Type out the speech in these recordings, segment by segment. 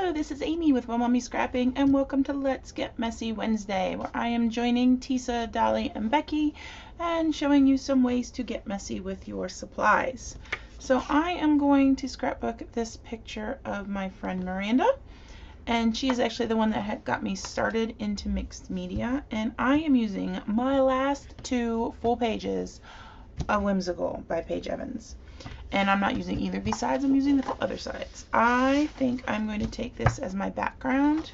Hello, this is Amy with Well Mommy Scrapping, and welcome to Let's Get Messy Wednesday, where I am joining Tisa, Dollie, and Becky and showing you some ways to get messy with your supplies. So I am going to scrapbook this picture of my friend Miranda, and she is actually the one that had got me started into mixed media, and I am using my last two full pages of Whimsical by Paige Evans. And I'm not using either of these sides, I'm using the other sides. I think I'm going to take this as my background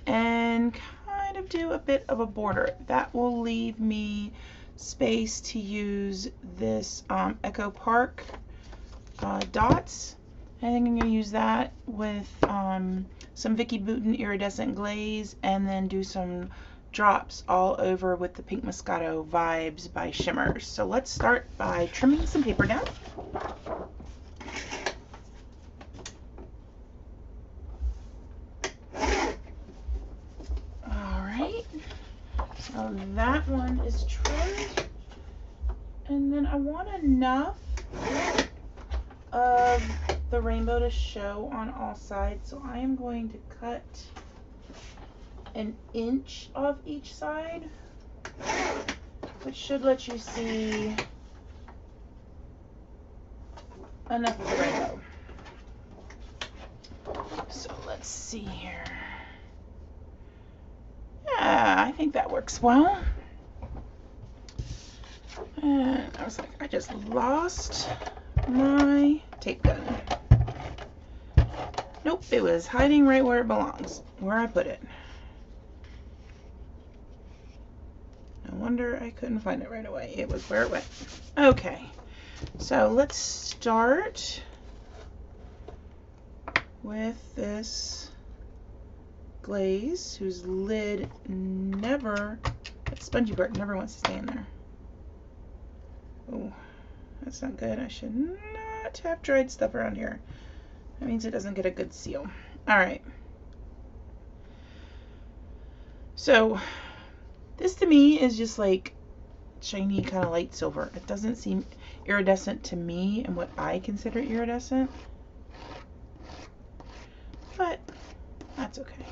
and kind of do a bit of a border. That will leave me space to use this Echo Park dots. I think I'm going to use that with some Vicky Bouton iridescent glaze and then do some drops all over with the Pink Moscato Vibes by Shimmers. So let's start by trimming some paper down. Alright, so that one is trimmed, and then I want enough of the rainbow to show on all sides, so I am going to cut an inch off each side, which should let you see enough of the rainbow. So let's see here. Yeah, I think that works well. And I was like, I just lost my tape gun. Nope, it was hiding right where it belongs, where I put it. No wonder I couldn't find it right away. It was where it went. Okay, so let's start with this glaze whose lid never, that spongy part never wants to stay in there. Oh, that's not good. I should not have dried stuff around here. That means it doesn't get a good seal. Alright. So this to me is just like shiny kind of light silver. It doesn't seem iridescent to me and what I consider iridescent. But that's okay.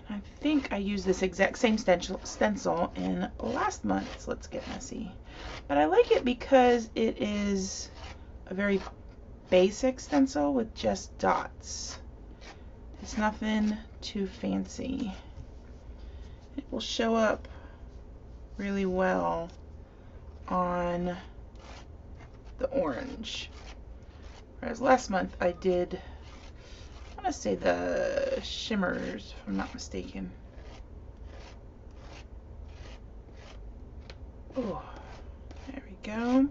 And I think I used this exact same stencil in last month's Let's Get Messy. But I like it because it is a very basic stencil with just dots. It's nothing too fancy. It will show up really well on the orange. Whereas last month I did, I want to say the Shimmers, if I'm not mistaken. Oh, there we go.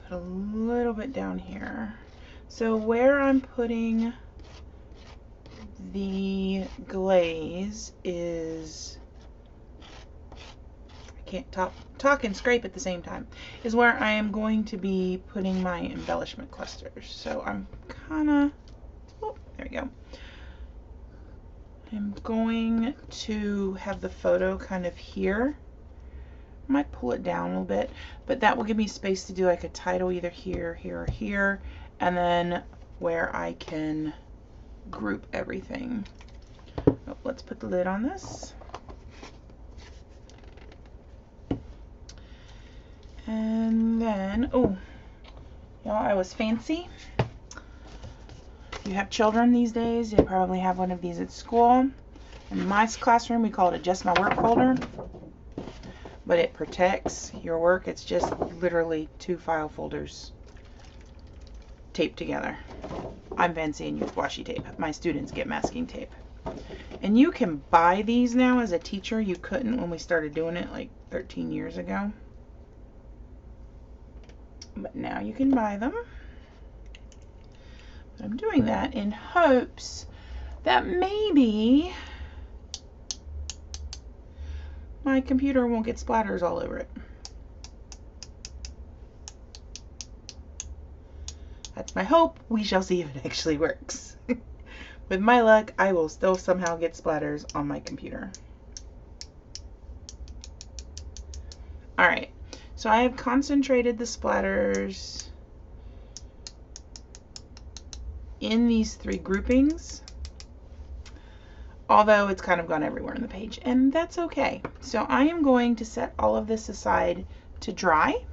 Put a little bit down here. So where I'm putting the glaze is, I can't talk and scrape at the same time, is where I am going to be putting my embellishment clusters. So I'm kind of, there we go. I'm going to have the photo kind of here. I might pull it down a little bit, but that will give me space to do like a title either here, here, or here, and then where I can group everything. Oh, let's put the lid on this. And then, oh, y'all, I was fancy. If you have children these days, you probably have one of these at school. In my classroom, we call it a Just My Work folder. But it protects your work. It's just literally two file folders taped together. I'm fancy and use washi tape. My students get masking tape. And you can buy these now as a teacher. You couldn't when we started doing it like 13 years ago. But now you can buy them. But I'm doing that in hopes that maybe my computer won't get splatters all over it. That's my hope. We shall see if it actually works. With my luck, I will still somehow get splatters on my computer. Alright, so I have concentrated the splatters in these 3 groupings, although it's kind of gone everywhere on the page, and that's okay. So I am going to set all of this aside to dry,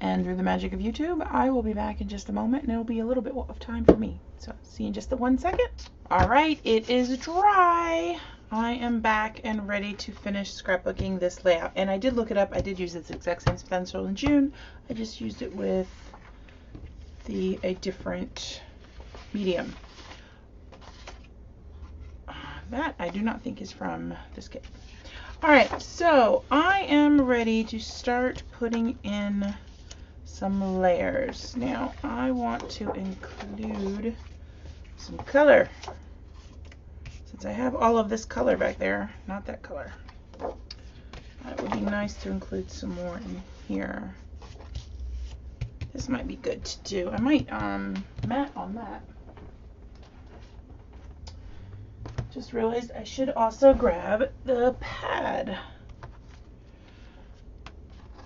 and through the magic of YouTube, I will be back in just a moment, and it'll be a little bit of time for me. So see you in just 1 second. All right, it is dry. I am back and ready to finish scrapbooking this layout. And I did look it up. I did use this exact same stencil in June. I just used it with a different medium. That I do not think is from this kit. All right, so I am ready to start putting in some layers. Now I want to include some color. Since I have all of this color back there, not that color. It would be nice to include some more in here. This might be good to do. I might matte on that. Just realized I should also grab the pad.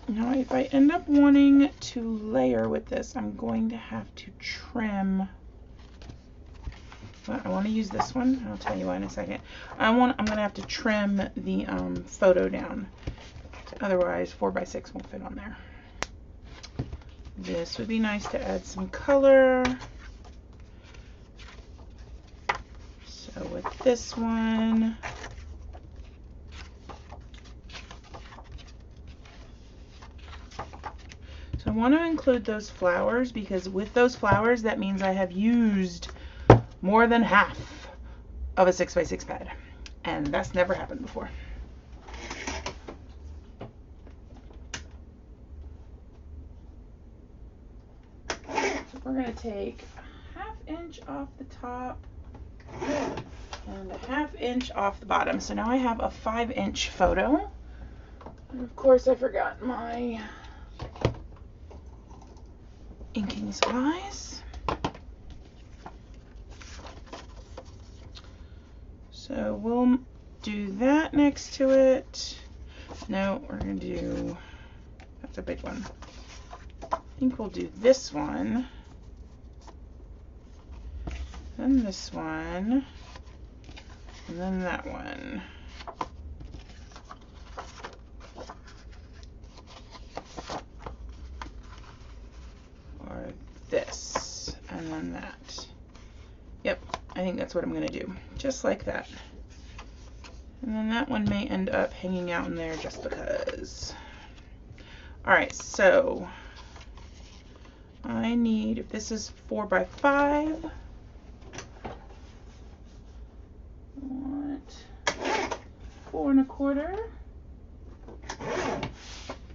Now if I end up wanting to layer with this, I'm going to have to trim. Well, I want to use this one. I'll tell you why in a second. I'm going to have to trim the photo down. Otherwise 4x6 won't fit on there. This would be nice to add some color. So with this one, so I want to include those flowers, because with those flowers, that means I have used more than half of a 6x6 pad, and that's never happened before. So we're going to take a 1/2 inch off the top and a 1/2 inch off the bottom. So now I have a 5-inch photo. And of course I forgot my inking supplies. So we'll do that next to it. No, we're going to do, that's a big one. I think we'll do this one. Then this one. And then that one. Or this. And then that. Yep, I think that's what I'm going to do. Just like that. And then that one may end up hanging out in there just because. Alright, so I need, if this is 4x5, I want 4 1/4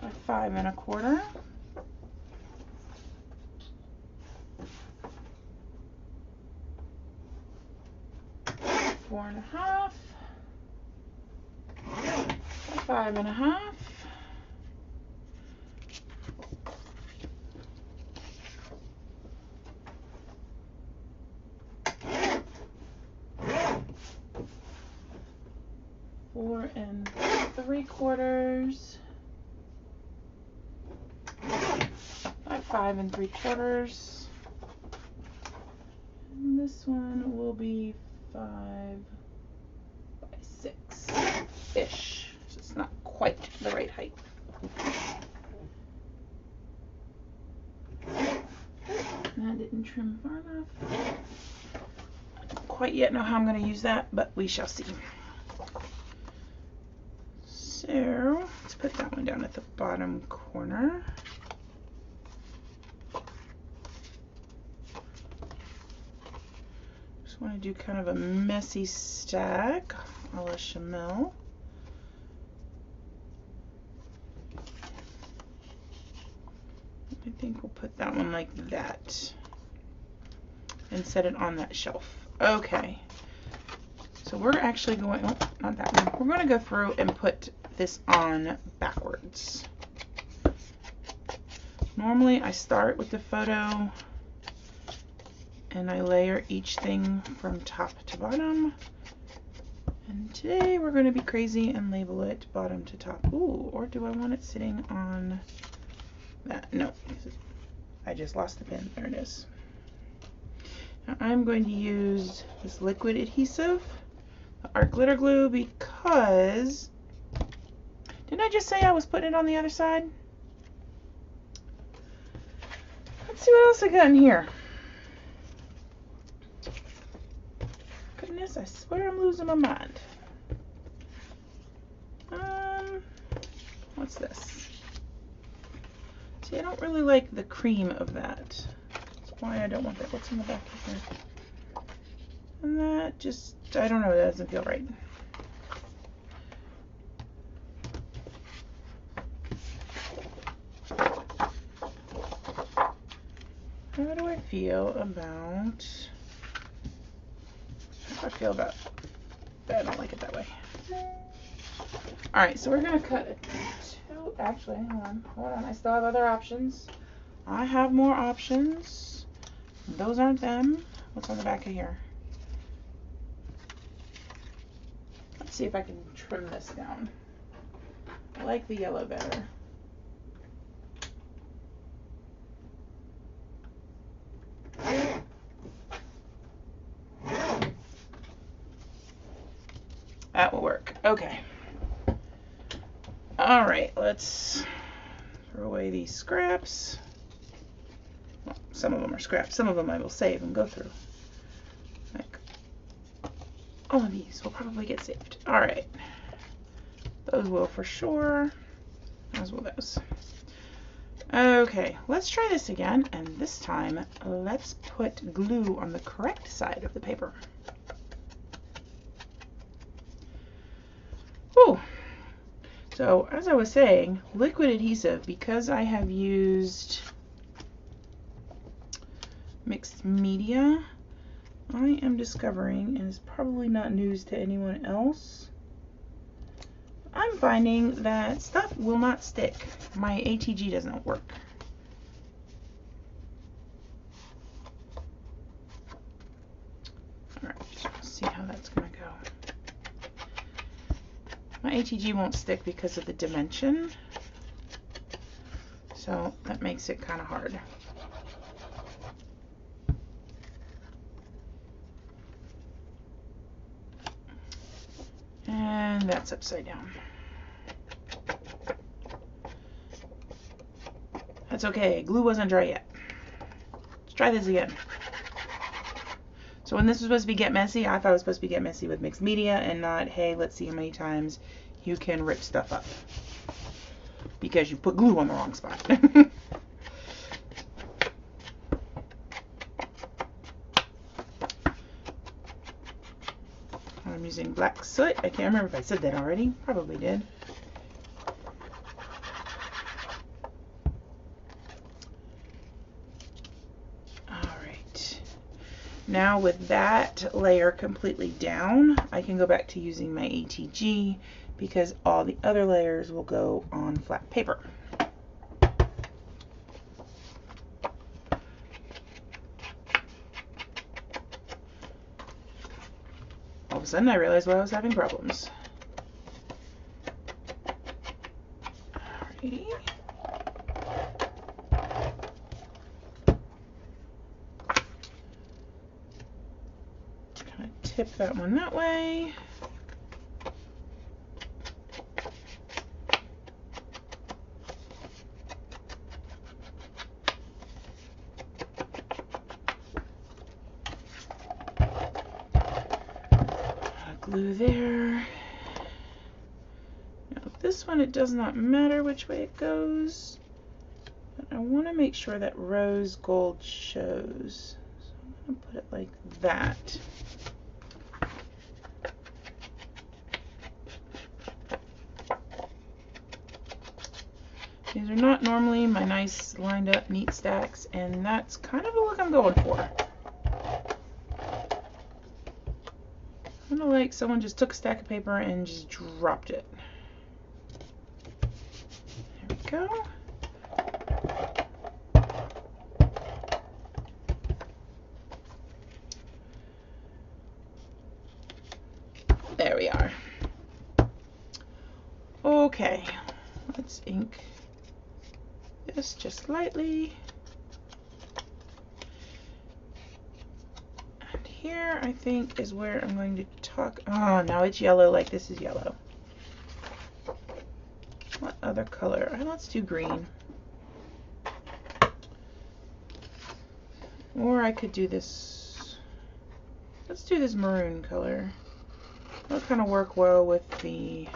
by 5 1/4. Four and a half, 5 1/2, four and 3/4, by 5 3/4, and this one will be 5x6-ish. So it's not quite the right height. That didn't trim far enough. I don't quite yet know how I'm going to use that, but we shall see. So let's put that one down at the bottom corner. Just want to do kind of a messy stack a la Chamel. I think we'll put that one like that and set it on that shelf. Okay, so we're actually going, oh, not that one. We're going to go through and put this on backwards. Normally I start with the photo and I layer each thing from top to bottom. And today we're going to be crazy and label it bottom to top. Ooh, or do I want it sitting on that? No, I just lost the pin. There it is. Now I'm going to use this liquid adhesive, the art glitter glue, because didn't I just say I was putting it on the other side? Let's see what else I got in here. Goodness, I swear I'm losing my mind. What's this? See, I don't really like the cream of that. That's why I don't want that. What's in the back of here? And that just, I don't know, that doesn't feel right. How do I feel about, that? I don't like it that way. Alright, so we're going to cut it to, actually, hold on, I still have other options. I have more options. Those aren't them. What's on the back of here? Let's see if I can trim this down. I like the yellow better. That will work. Okay. Alright, let's throw away these scraps. Well, some of them are scraps. Some of them I will save and go through. Like, all of these will probably get saved. Alright. Those will for sure. As will those. Okay, let's try this again. And this time, let's put glue on the correct side of the paper. Whew. So, as I was saying, liquid adhesive, because I have used mixed media, I am discovering, and it's probably not news to anyone else, I'm finding that stuff will not stick. My ATG does not work. Alright, just want to see how that's going to go. My ATG won't stick because of the dimension, so that makes it kind of hard. And that's upside down. That's okay, glue wasn't dry yet. Let's try this again. So when this was supposed to be Get Messy, I thought it was supposed to be Get Messy with mixed media and not, hey, let's see how many times you can rip stuff up. Because you put glue on the wrong spot. I'm using black soot. I can't remember if I said that already. Probably did. Now with that layer completely down, I can go back to using my ATG because all the other layers will go on flat paper. All of a sudden I realized why I was having problems. Alrighty. Tip that one that way. Glue there. Now this one, it does not matter which way it goes, but I want to make sure that rose gold shows. So I'm going to put it like that. These are not normally my nice lined up neat stacks, and that's kind of the look I'm going for. Kind of like someone just took a stack of paper and just dropped it. There we go. There we are. Okay, let's ink this just lightly. here, I think, is where I'm going to tuck. Oh, now it's yellow like this is yellow. What other color? Let's do green. Or I could do this. Let's do this maroon color. That'll kind of work well with the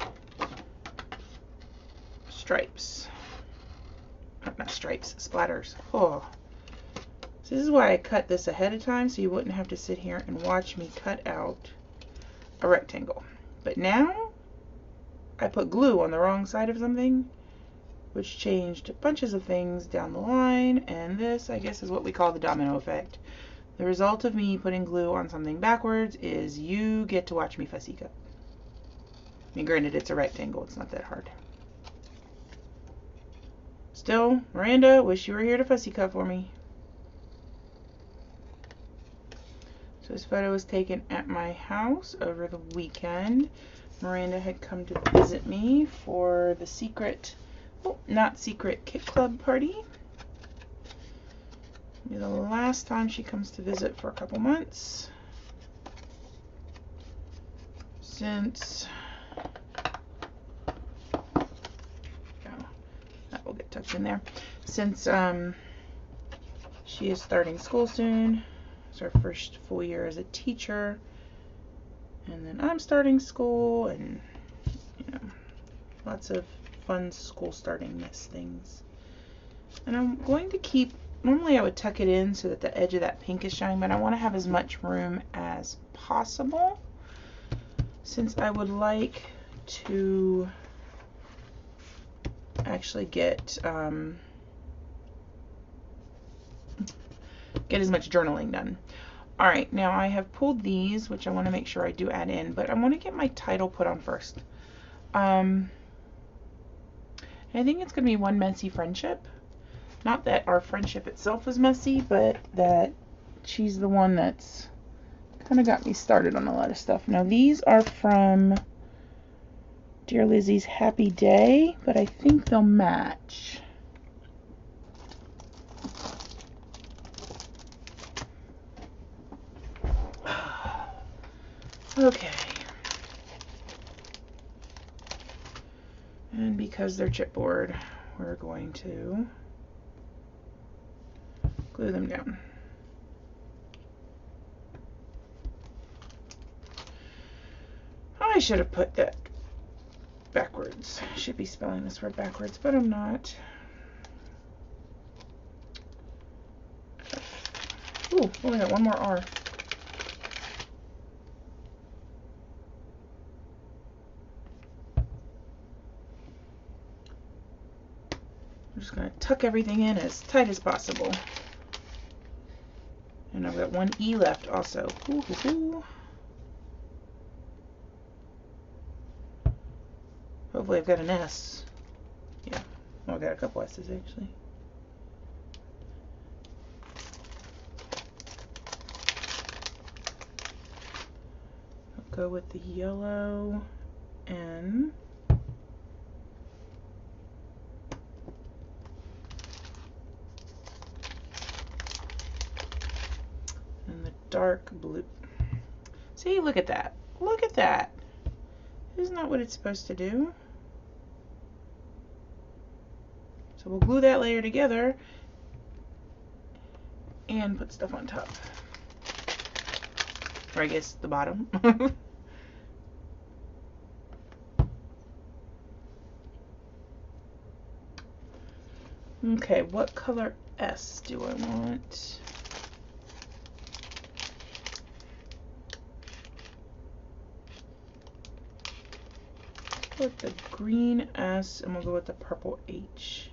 stripes. Not stripes, splatters. Oh. So this is why I cut this ahead of time, so you wouldn't have to sit here and watch me cut out a rectangle. But now I put glue on the wrong side of something, which changed bunches of things down the line, and this, I guess, is what we call the domino effect. The result of me putting glue on something backwards is you get to watch me fussy cut. I mean, granted, it's a rectangle, it's not that hard. Still, Miranda, wish you were here to fussy cut for me. So this photo was taken at my house over the weekend. Miranda had come to visit me for the secret, oh, not secret, Kit Club party. It'll be the last time she comes to visit for a couple months. Since, that will get tucked in there. Since she is starting school soon. It's her first full year as a teacher. And then I'm starting school, and you know, lots of fun school startingness things. And I'm going to keep, normally I would tuck it in so that the edge of that pink is showing, but I want to have as much room as possible, since I would like to actually get as much journaling done. Alright, now I have pulled these, which I want to make sure I do add in, but I want to get my title put on first. I think it's going to be One Messy Friendship. Not that our friendship itself is messy, but that she's the one that's kind of got me started on a lot of stuff. Now these are from Dear Lizzie's Happy Day, but I think they'll match. Okay. And because they're chipboard, we're going to glue them down. I should have put that backwards. I should be spelling this word backwards, but I'm not. Ooh, only got one more R. I'm just going to tuck everything in as tight as possible. And I've got one E left also. Ooh, ooh, ooh. Hopefully I've got an S. Yeah, well, I've got a couple S's actually. I'll go with the yellow N. And the dark blue. See, look at that. Look at that. Isn't that what it's supposed to do? So we'll glue that layer together and put stuff on top. Or I guess the bottom. Okay, what color S do I want? Go with the green S, and we'll go with the purple H.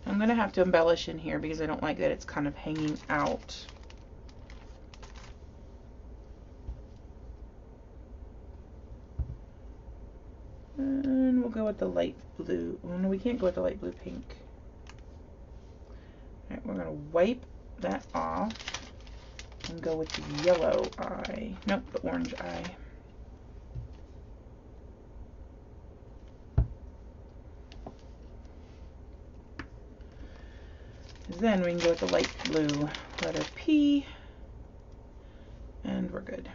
I'm going to have to embellish in here because I don't like that it's kind of hanging out. And we'll go with the light blue. Oh no, we can't go with the light blue pink. Alright, we're going to wipe that off. and go with the yellow eye. Nope, the orange eye. Then we can go with the light blue letter P, and we're good.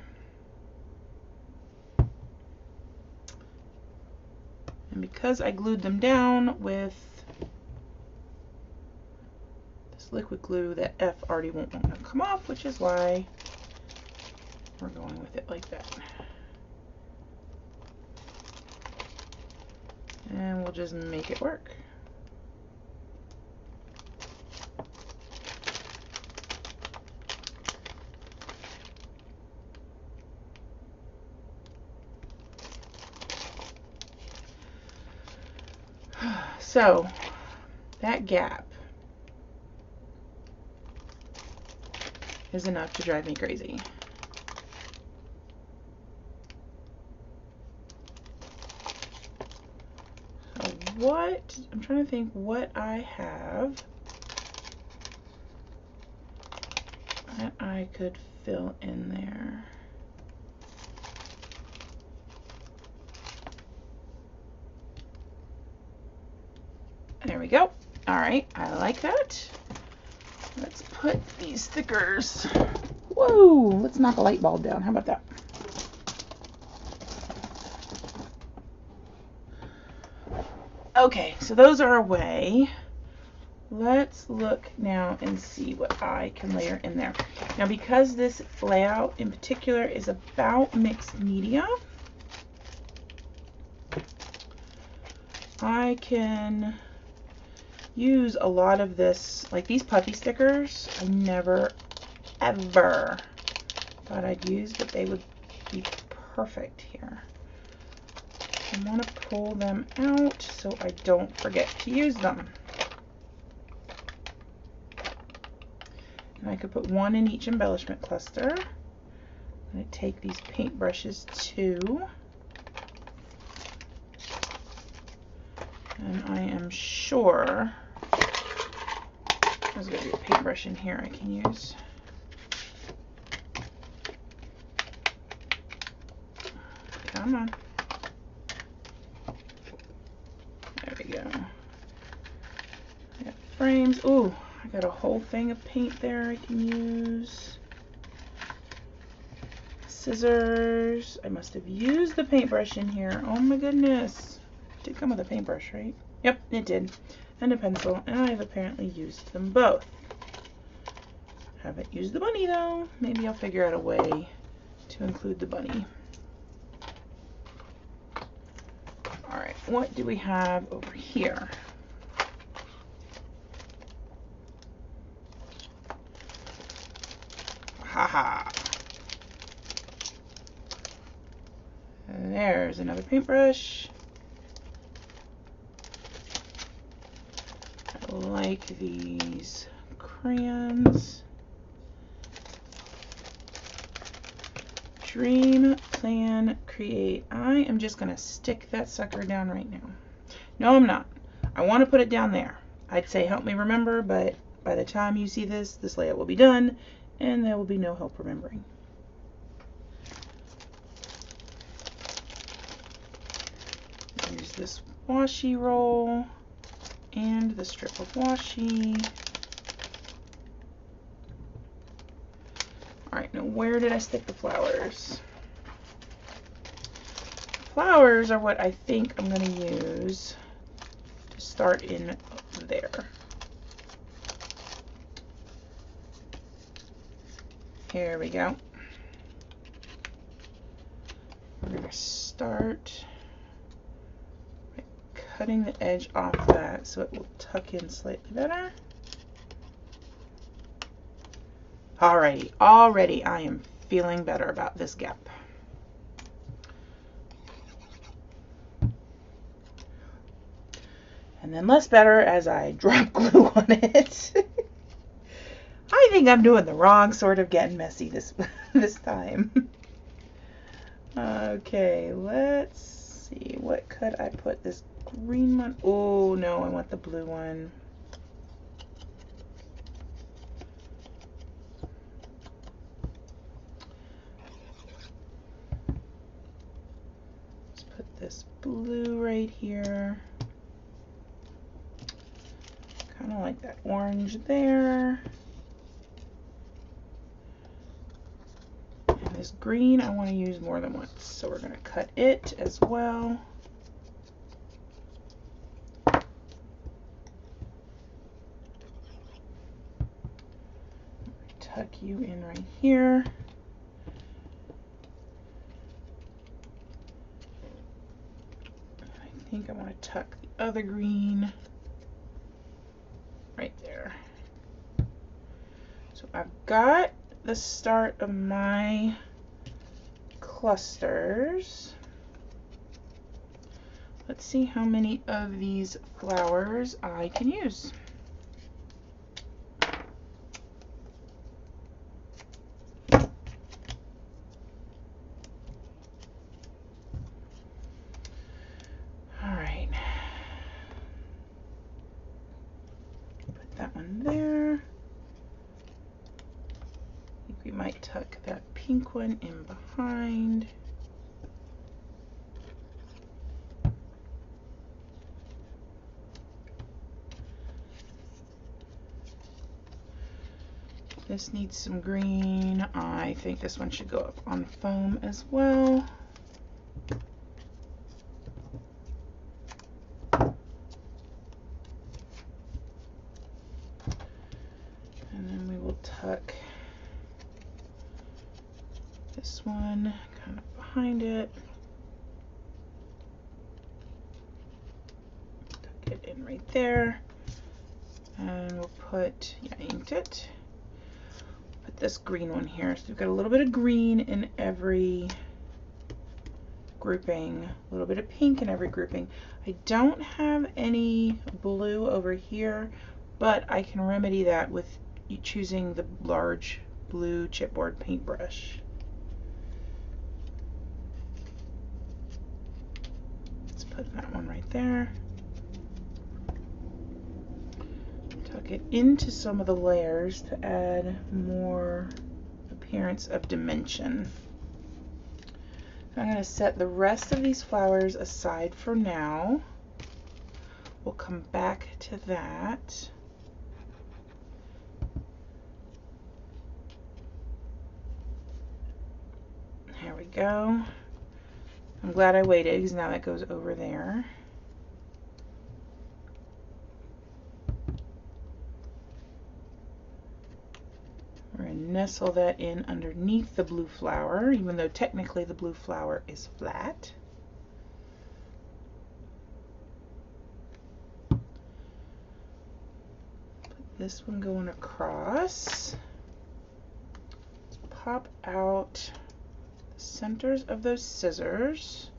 And because I glued them down with this liquid glue, that F already won't want to come off, which is why we're going with it like that. And we'll just make it work. So that gap is enough to drive me crazy. So what, I'm trying to think what I have that I could fill in there. There we go. All right, I like that. Let's put these stickers. Whoa, let's knock a light bulb down. How about that? Okay, so those are away. Let's look now and see what I can layer in there. Now, because this layout in particular is about mixed media, I can use a lot of this, like these puffy stickers. I never ever thought I'd use, but they would be perfect here. I want to pull them out so I don't forget to use them. And I could put one in each embellishment cluster. I'm going to take these paint brushes too. And I am sure there's going to be a paintbrush in here I can use. Come on. There we go. I got frames. Ooh, I got a whole thing of paint there I can use. Scissors. I must have used the paintbrush in here. Oh my goodness. It did come with a paintbrush, right? Yep, it did. And a pencil, and I've apparently used them both. Haven't used the bunny though. Maybe I'll figure out a way to include the bunny. Alright, what do we have over here? Haha. There's another paintbrush. I like these crayons. Dream, plan, create. I am just going to stick that sucker down right now. No, I'm not. I want to put it down there. I'd say help me remember, but by the time you see this, this layout will be done, and there will be no help remembering. Use this washi roll and the strip of washi. Alright, now where did I stick the flowers? Flowers are what I think I'm going to use to start in there. Here we go. We're going to start by cutting the edge off that so it will tuck in slightly better. Alrighty, already I am feeling better about this gap. And then less better as I drop glue on it. I think I'm doing the wrong sort of getting messy this time. Okay, let's see. What could I put this green one? Oh no, I want the blue one. this blue right here. Kind of like that orange there. And this green I want to use more than once, so we're going to cut it as well. Tuck you in right here. I think I want to tuck the other green right there. So I've got the start of my clusters. Let's see how many of these flowers I can use. That one there. I think we might tuck that pink one in behind. This needs some green. I think this one should go up on foam as well. And then we will tuck this one kind of behind it. Tuck it in right there. And we'll put, yeah, I inked it. Put this green one here. So we've got a little bit of green in every grouping, a little bit of pink in every grouping. I don't have any blue over here, but I can remedy that with choosing the large blue chipboard paintbrush. Let's put that one right there. Tuck it into some of the layers to add more appearance of dimension. I'm going to set the rest of these flowers aside for now. We'll come back to that. There we go. I'm glad I waited because now that goes over there. We're going to nestle that in underneath the blue flower, even though technically the blue flower is flat. Put this one going across. Let's pop out the centers of those scissors.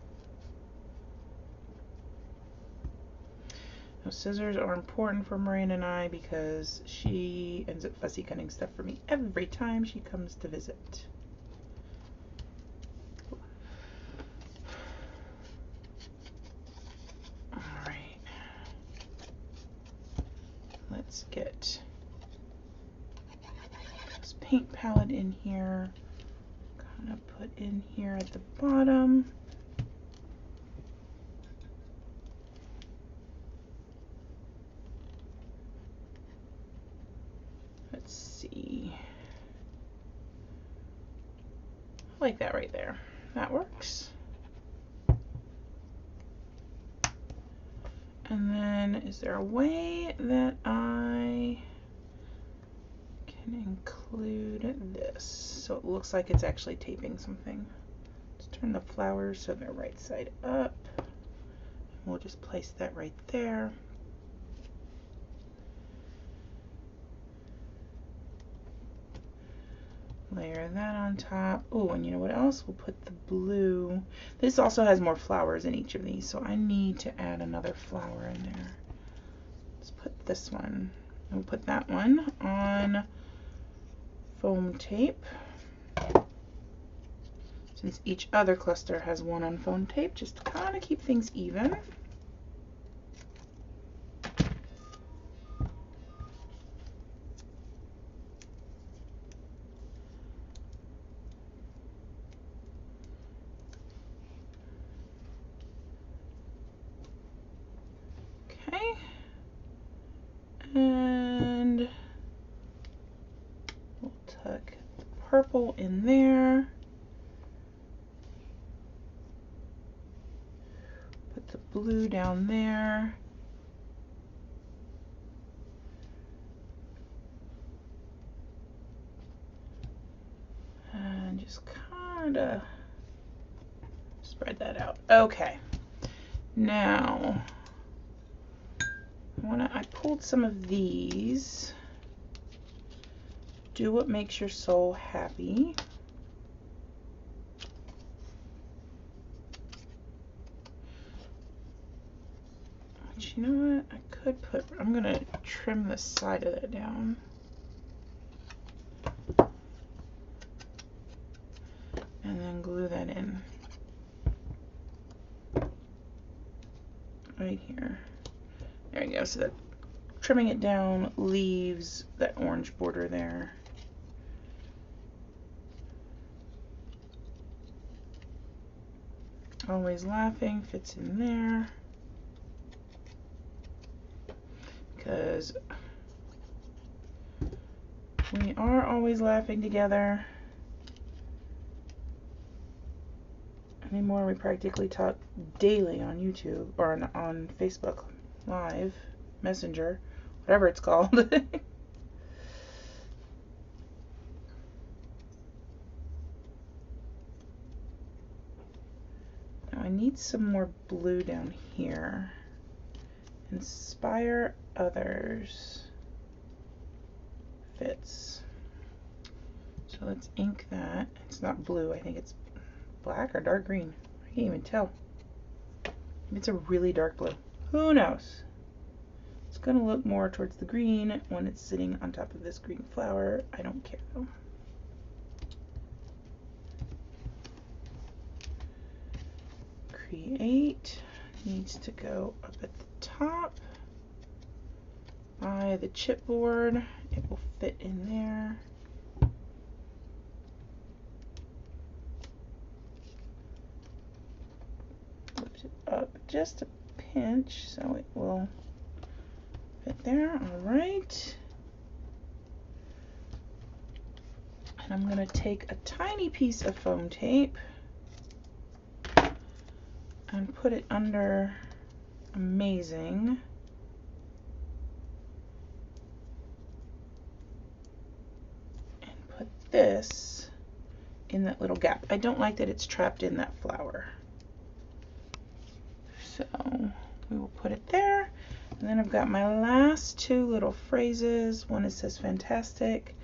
Those scissors are important for Miranda and I because she ends up fussy cutting stuff for me every time she comes to visit. Alright. Let's get this paint palette in here. Kind of put in here at the bottom. Let's see. I like that right there. That works. And then is there a way that I can include this so it looks like it's actually taping something? Let's turn the flowers so they're right side up. We'll just place that right there. Layer that on top. Oh, and you know what else? We'll put the blue. This also has more flowers in each of these, so I need to add another flower in there. Let's put this one. And we'll put that one on foam tape. Since each other cluster has one on foam tape, just to kind of keep things even. Put purple in there. Put the blue down there. And just kind of spread that out. Okay. Now, I pulled some of these. Do what makes your soul happy. But you know what? I could put, I'm going to trim the side of that down. And then glue that in. Right here. There you go. So that trimming it down leaves that orange border there. Always laughing fits in there. Because we are always laughing together. Anymore, we practically talk daily on YouTube or on Facebook Live, Messenger, whatever it's called. Now I need some more blue down here. Inspire others. Fits. So let's ink that. It's not blue, I think it's black or dark green. I can't even tell. It's a really dark blue. Who knows? It's going to look more towards the green when it's sitting on top of this green flower. I don't care though. Create needs to go up at the top by the chipboard. It will fit in there. Lift it up just a pinch so it will fit there. All right. And I'm going to take a tiny piece of foam tape and put it under Amazing. And put this in that little gap. I don't like that it's trapped in that flower. So we will put it there. And then I've got my last two little phrases. One says fantastic.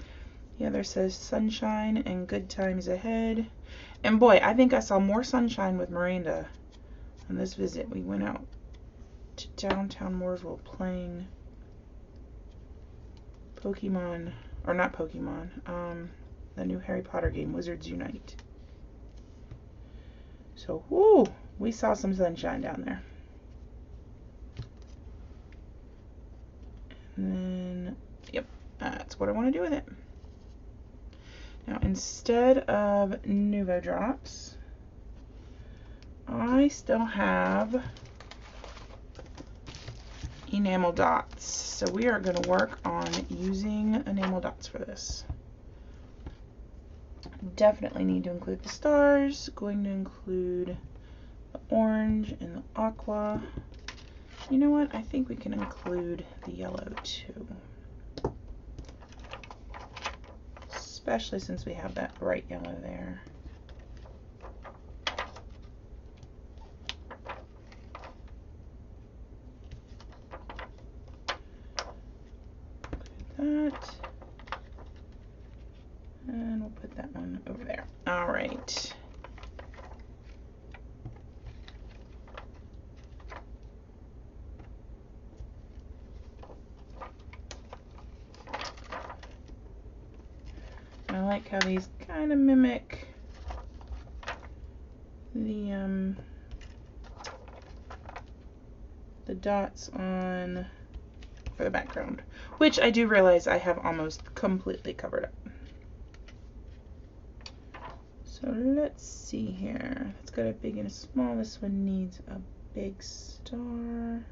The other says sunshine and good times ahead. And boy, I think I saw more sunshine with Miranda on this visit. We went out to downtown Mooresville playing Pokemon, or not Pokemon, the new Harry Potter game, Wizards Unite. So, whoo, we saw some sunshine down there. And then, yep, that's what I want to do with it. Now, instead of Nuvo drops, I still have enamel dots. So we are going to work on using enamel dots for this. Definitely need to include the stars. Going to include the orange and the aqua. You know what? I think we can include the yellow too. Especially since we have that bright yellow there. That. And we'll put that one over there. All right. I like how these kind of mimic the dots on for the background, which I do realize I have almost completely covered up. So let's see here. It's got a big and a small. This one needs a big star.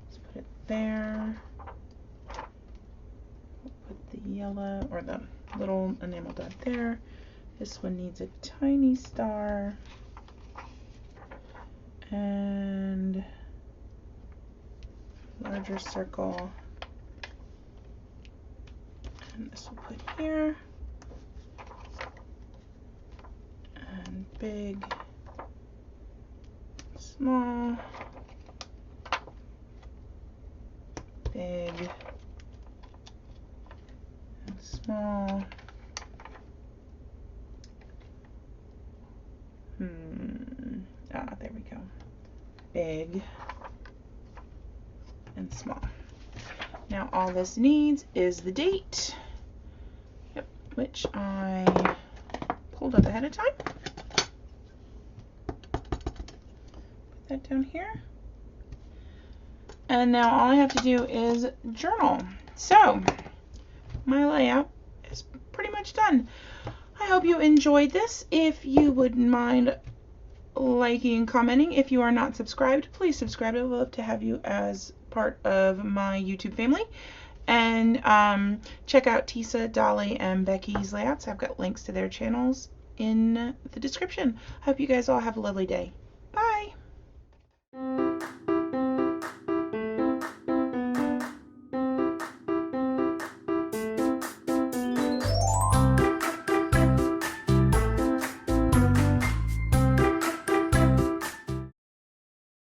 Let's put it there. We'll put the yellow or the little enamel dot there. This one needs a tiny star. And larger circle. And this we'll put here. And big, small, big, and small. There we go. Big and small. Now all this needs is the date, which I pulled up ahead of time. Put that down here. And now all I have to do is journal. So my layout is pretty much done. I hope you enjoyed this. If you wouldn't mind liking and commenting. If you are not subscribed, please subscribe. I would love to have you as part of my YouTube family. And check out Tisa, Dollie, and Becky's layouts. I've got links to their channels in the description. Hope you guys all have a lovely day.